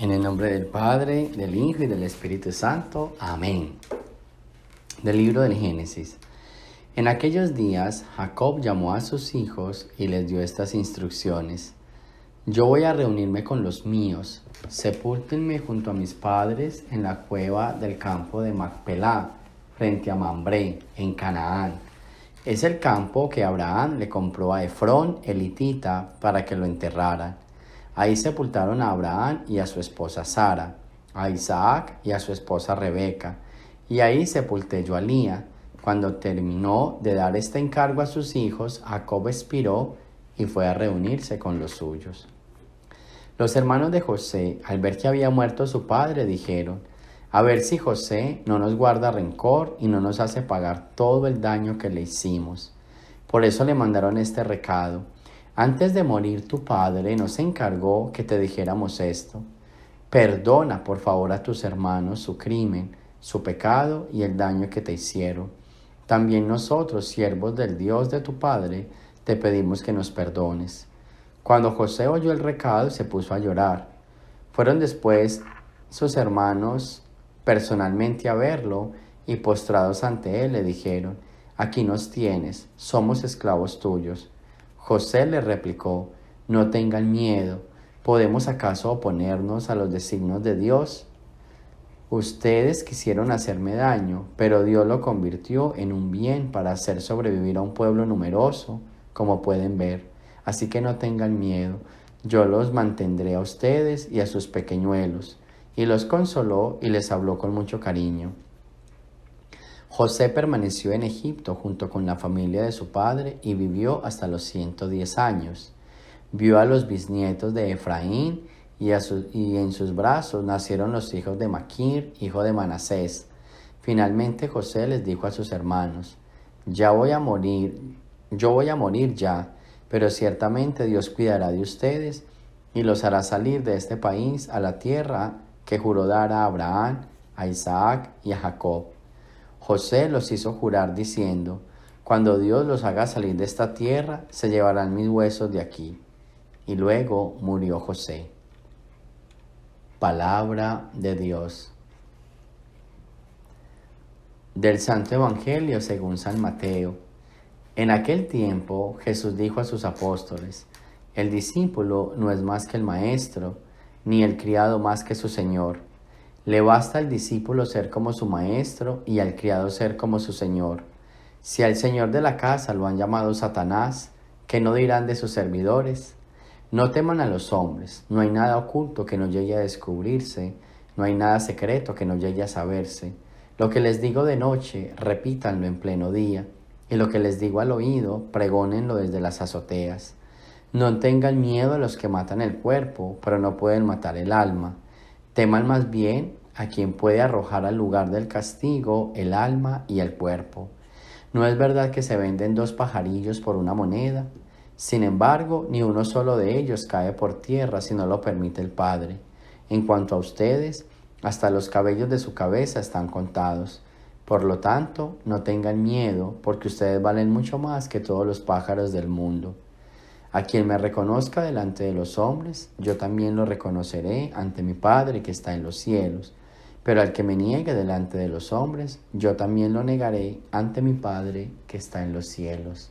En el nombre del Padre, del Hijo y del Espíritu Santo. Amén. Del libro del Génesis. En aquellos días, Jacob llamó a sus hijos y les dio estas instrucciones. Yo voy a reunirme con los míos. Sepúltenme junto a mis padres en la cueva del campo de Macpelá, frente a Mambré, en Canaán. Es el campo que Abraham le compró a Efrón, el hitita, para que lo enterraran. Ahí sepultaron a Abraham y a su esposa Sara, a Isaac y a su esposa Rebeca. Y ahí sepulté yo a Lía. Cuando terminó de dar este encargo a sus hijos, Jacob expiró y fue a reunirse con los suyos. Los hermanos de José, al ver que había muerto su padre, dijeron: a ver si José no nos guarda rencor y no nos hace pagar todo el daño que le hicimos. Por eso le mandaron este recado: antes de morir tu padre nos encargó que te dijéramos esto. Perdona por favor a tus hermanos su crimen, su pecado y el daño que te hicieron. También nosotros, siervos del Dios de tu padre, te pedimos que nos perdones. Cuando José oyó el recado, se puso a llorar. Fueron después sus hermanos personalmente a verlo y postrados ante él le dijeron: aquí nos tienes, somos esclavos tuyos. José le replicó: no tengan miedo, ¿podemos acaso oponernos a los designios de Dios? Ustedes quisieron hacerme daño, pero Dios lo convirtió en un bien para hacer sobrevivir a un pueblo numeroso, como pueden ver. Así que no tengan miedo, yo los mantendré a ustedes y a sus pequeñuelos. Y los consoló y les habló con mucho cariño. José permaneció en Egipto junto con la familia de su padre y vivió hasta los 110 años. Vio a los bisnietos de Efraín y en sus brazos nacieron los hijos de Maquir, hijo de Manasés. Finalmente José les dijo a sus hermanos: yo voy a morir ya, pero ciertamente Dios cuidará de ustedes y los hará salir de este país a la tierra que juró dar a Abraham, a Isaac y a Jacob. José los hizo jurar diciendo: cuando Dios los haga salir de esta tierra, se llevarán mis huesos de aquí. Y luego murió José. Palabra de Dios. Del Santo Evangelio según San Mateo. En aquel tiempo Jesús dijo a sus apóstoles: el discípulo no es más que el maestro, ni el criado más que su señor. Le basta al discípulo ser como su maestro y al criado ser como su señor. Si al señor de la casa lo han llamado Satanás, ¿qué no dirán de sus servidores? No teman a los hombres, no hay nada oculto que no llegue a descubrirse, no hay nada secreto que no llegue a saberse. Lo que les digo de noche, repítanlo en pleno día, y lo que les digo al oído, pregónenlo desde las azoteas. No tengan miedo a los que matan el cuerpo, pero no pueden matar el alma. Teman más bien a quien puede arrojar al lugar del castigo el alma y el cuerpo. ¿No es verdad que se venden 2 pajarillos por una moneda? Sin embargo, ni uno solo de ellos cae por tierra si no lo permite el Padre. En cuanto a ustedes, hasta los cabellos de su cabeza están contados. Por lo tanto, no tengan miedo, porque ustedes valen mucho más que todos los pájaros del mundo. A quien me reconozca delante de los hombres, yo también lo reconoceré ante mi Padre que está en los cielos. Pero al que me niegue delante de los hombres, yo también lo negaré ante mi Padre que está en los cielos.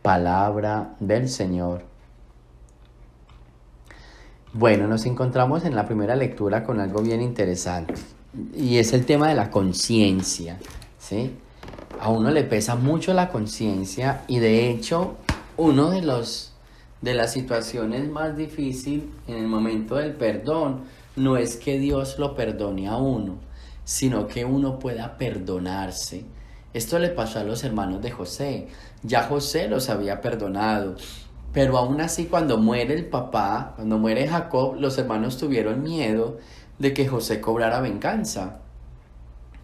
Palabra del Señor. Bueno, nos encontramos en la primera lectura con algo bien interesante, y es el tema de la conciencia, ¿sí? A uno le pesa mucho la conciencia y de hecho uno de las situaciones más difíciles en el momento del perdón no es que Dios lo perdone a uno, sino que uno pueda perdonarse. Esto le pasó a los hermanos de José. Ya José los había perdonado, pero aún así cuando muere el papá, cuando muere Jacob, los hermanos tuvieron miedo de que José cobrara venganza,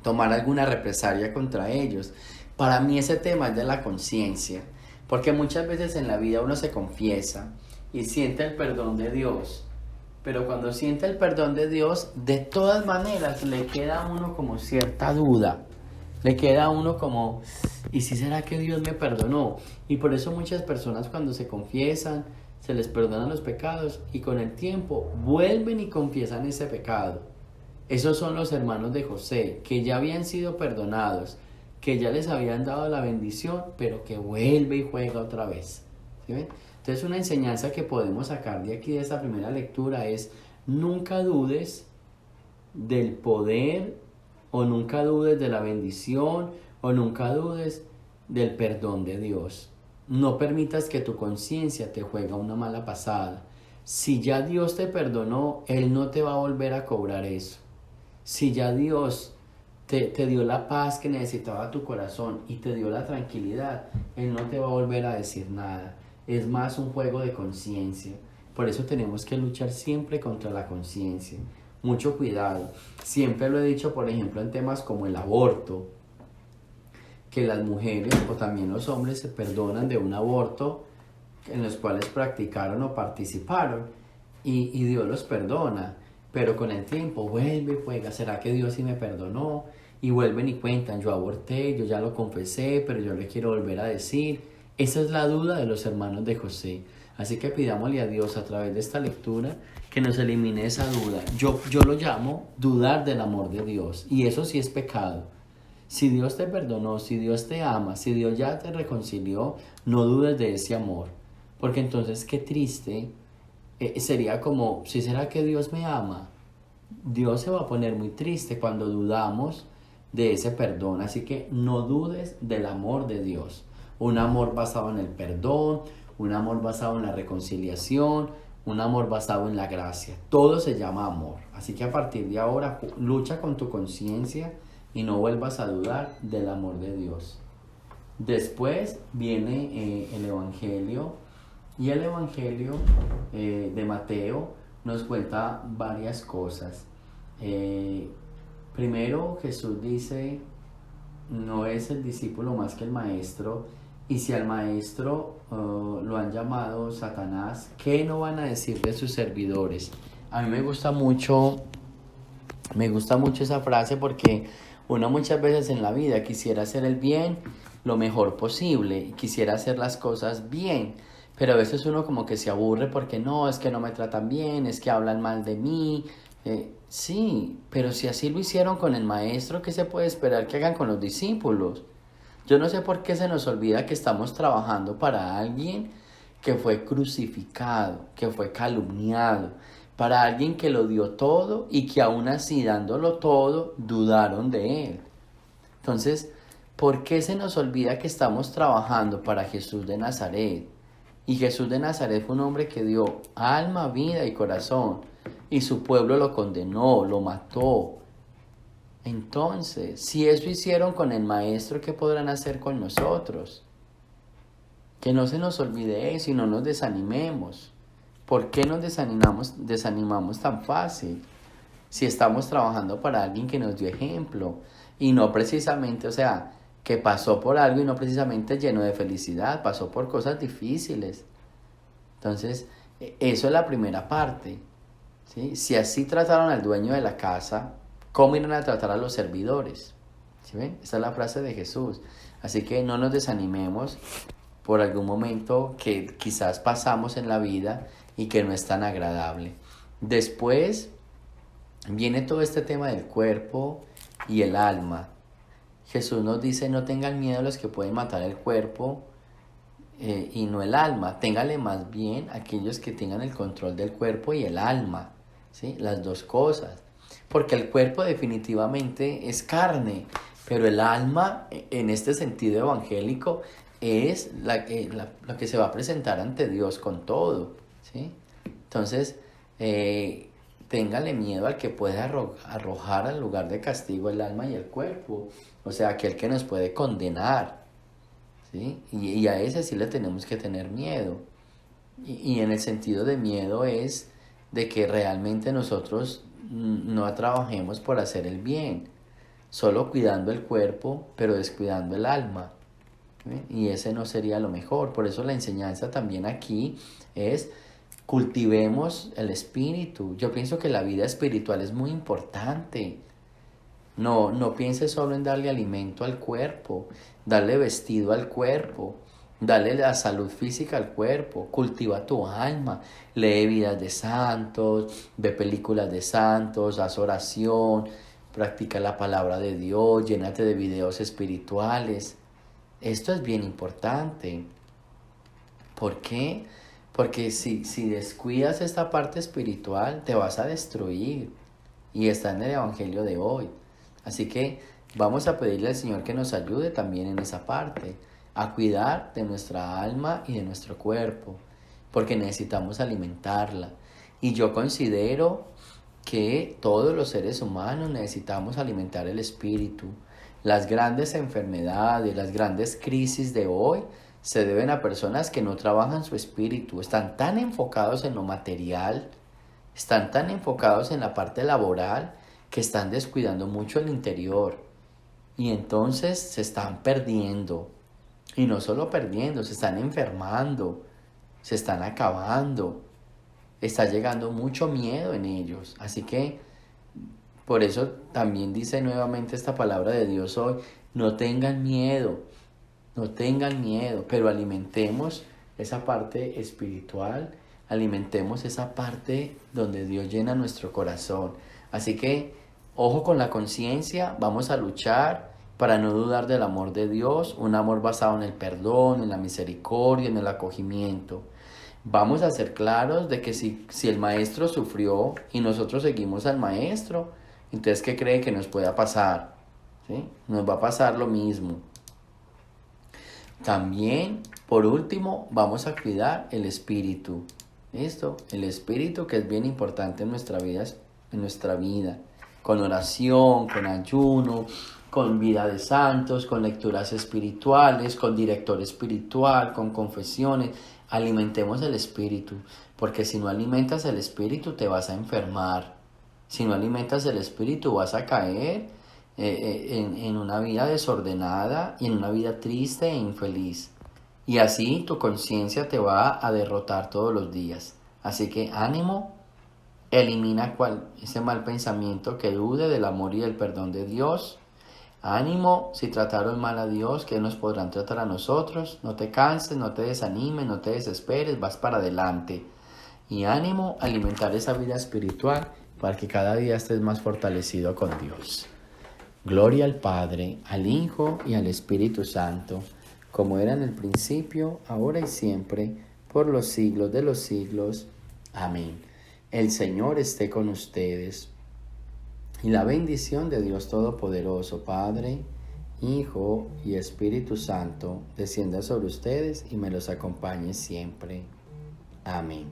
tomara alguna represalia contra ellos. Para mí ese tema es de la conciencia. Porque muchas veces en la vida uno se confiesa y siente el perdón de Dios. Pero cuando siente el perdón de Dios, de todas maneras le queda a uno como cierta duda. Le queda a uno como, ¿y si será que Dios me perdonó? Y por eso muchas personas cuando se confiesan, se les perdonan los pecados y con el tiempo vuelven y confiesan ese pecado. Esos son los hermanos de José, que ya habían sido perdonados, que ya les habían dado la bendición, pero que vuelve y juega otra vez. ¿Sí ven? Entonces una enseñanza que podemos sacar de aquí, de esta primera lectura, es nunca dudes del poder, o nunca dudes de la bendición, o nunca dudes del perdón de Dios. No permitas que tu conciencia te juegue una mala pasada. Si ya Dios te perdonó, Él no te va a volver a cobrar eso. Si ya Dios te dio la paz que necesitaba tu corazón y te dio la tranquilidad, Él no te va a volver a decir nada. Es más un juego de conciencia. Por eso tenemos que luchar siempre contra la conciencia. Mucho cuidado. Siempre lo he dicho, por ejemplo, en temas como el aborto, que las mujeres o también los hombres se perdonan de un aborto en los cuales practicaron o participaron y Dios los perdona, pero con el tiempo vuelve y juega. ¿Será que Dios sí me perdonó? Y vuelven y cuentan, yo aborté, yo ya lo confesé, pero yo le quiero volver a decir. Esa es la duda de los hermanos de José. Así que pidámosle a Dios a través de esta lectura que nos elimine esa duda. Yo lo llamo dudar del amor de Dios, y eso sí es pecado. Si Dios te perdonó, si Dios te ama, si Dios ya te reconcilió, no dudes de ese amor. Porque entonces qué triste sería como, si será que Dios me ama, Dios se va a poner muy triste cuando dudamos de ese perdón. Así que no dudes del amor de Dios. Un amor basado en el perdón, un amor basado en la reconciliación, un amor basado en la gracia. Todo se llama amor. Así que a partir de ahora, lucha con tu conciencia y no vuelvas a dudar del amor de Dios. Después viene el Evangelio, y el Evangelio de Mateo nos cuenta varias cosas. Primero, Jesús dice, no es el discípulo más que el maestro, y si al maestro lo han llamado Satanás, ¿qué no van a decir de sus servidores? A mí me gusta mucho esa frase, porque uno muchas veces en la vida quisiera hacer el bien lo mejor posible, quisiera hacer las cosas bien, pero a veces uno como que se aburre porque no, es que no me tratan bien, es que hablan mal de mí. Sí, pero si así lo hicieron con el maestro, ¿qué se puede esperar que hagan con los discípulos? Yo no sé por qué se nos olvida que estamos trabajando para alguien que fue crucificado, que fue calumniado, para alguien que lo dio todo y que aún así dándolo todo dudaron de él. Entonces, ¿por qué se nos olvida que estamos trabajando para Jesús de Nazaret? Y Jesús de Nazaret fue un hombre que dio alma, vida y corazón, y su pueblo lo condenó, lo mató. Entonces, si eso hicieron con el maestro, ¿qué podrán hacer con nosotros? Que no se nos olvide eso y no nos desanimemos. ¿Por qué nos desanimamos tan fácil? Si estamos trabajando para alguien que nos dio ejemplo y no precisamente, que pasó por algo y no precisamente lleno de felicidad, pasó por cosas difíciles. Entonces, eso es la primera parte, ¿sí? Si así trataron al dueño de la casa, ¿cómo irán a tratar a los servidores? ¿Sí ven? Esa es la frase de Jesús. Así que no nos desanimemos por algún momento que quizás pasamos en la vida y que no es tan agradable. Después viene todo este tema del cuerpo y el alma. Jesús nos dice, no tengan miedo a los que pueden matar el cuerpo y no el alma. Ténganle más bien a aquellos que tengan el control del cuerpo y el alma, ¿sí? Las dos cosas. Porque el cuerpo definitivamente es carne, pero el alma, en este sentido evangélico, es la que se va a presentar ante Dios con todo, ¿sí? Entonces, téngale miedo al que puede arrojar al lugar de castigo el alma y el cuerpo, o sea, aquel que nos puede condenar, ¿sí? Y a ese sí le tenemos que tener miedo. Y en el sentido de miedo es de que realmente nosotros no trabajemos por hacer el bien, solo cuidando el cuerpo, pero descuidando el alma, ¿sí? Y ese no sería lo mejor. Por eso la enseñanza también aquí es cultivemos el espíritu. Yo pienso que la vida espiritual es muy importante. No pienses solo en darle alimento al cuerpo, darle vestido al cuerpo, Dale la salud física al cuerpo, cultiva tu alma, lee vidas de santos, ve películas de santos, haz oración, practica la palabra de Dios, llénate de videos espirituales. Esto es bien importante. ¿Por qué? Porque si descuidas esta parte espiritual, te vas a destruir. Y está en el Evangelio de hoy. Así que vamos a pedirle al Señor que nos ayude también en esa parte, a cuidar de nuestra alma y de nuestro cuerpo, porque necesitamos alimentarla. Y yo considero que todos los seres humanos necesitamos alimentar el espíritu. Las grandes enfermedades, las grandes crisis de hoy se deben a personas que no trabajan su espíritu, están tan enfocados en lo material, están tan enfocados en la parte laboral que están descuidando mucho el interior y entonces se están perdiendo. Y no solo perdiendo, se están enfermando, se están acabando. Está llegando mucho miedo en ellos. Así que por eso también dice nuevamente esta palabra de Dios hoy, no tengan miedo, no tengan miedo, pero alimentemos esa parte espiritual, alimentemos esa parte donde Dios llena nuestro corazón. Así que, ojo con la conciencia, vamos a luchar para no dudar del amor de Dios, un amor basado en el perdón, en la misericordia, en el acogimiento. Vamos a ser claros de que si el maestro sufrió y nosotros seguimos al maestro, entonces ¿qué cree que nos pueda pasar? ¿Sí? Nos va a pasar lo mismo. También, por último, vamos a cuidar el espíritu. ¿Listo? El espíritu que es bien importante en nuestra vida, con oración, con ayuno, con vida de santos, con lecturas espirituales, con director espiritual, con confesiones. Alimentemos el espíritu, porque si no alimentas el espíritu te vas a enfermar. Si no alimentas el espíritu vas a caer en una vida desordenada y en una vida triste e infeliz. Y así tu conciencia te va a derrotar todos los días. Así que ánimo, elimina ese mal pensamiento que dude del amor y del perdón de Dios. Ánimo, si trataron mal a Dios, que nos podrán tratar a nosotros. No te canses, no te desanimes, no te desesperes, vas para adelante. Y ánimo, alimentar esa vida espiritual para que cada día estés más fortalecido con Dios. Gloria al Padre, al Hijo y al Espíritu Santo, como era en el principio, ahora y siempre, por los siglos de los siglos. Amén. El Señor esté con ustedes. Y la bendición de Dios Todopoderoso, Padre, Hijo y Espíritu Santo, descienda sobre ustedes y me los acompañe siempre. Amén.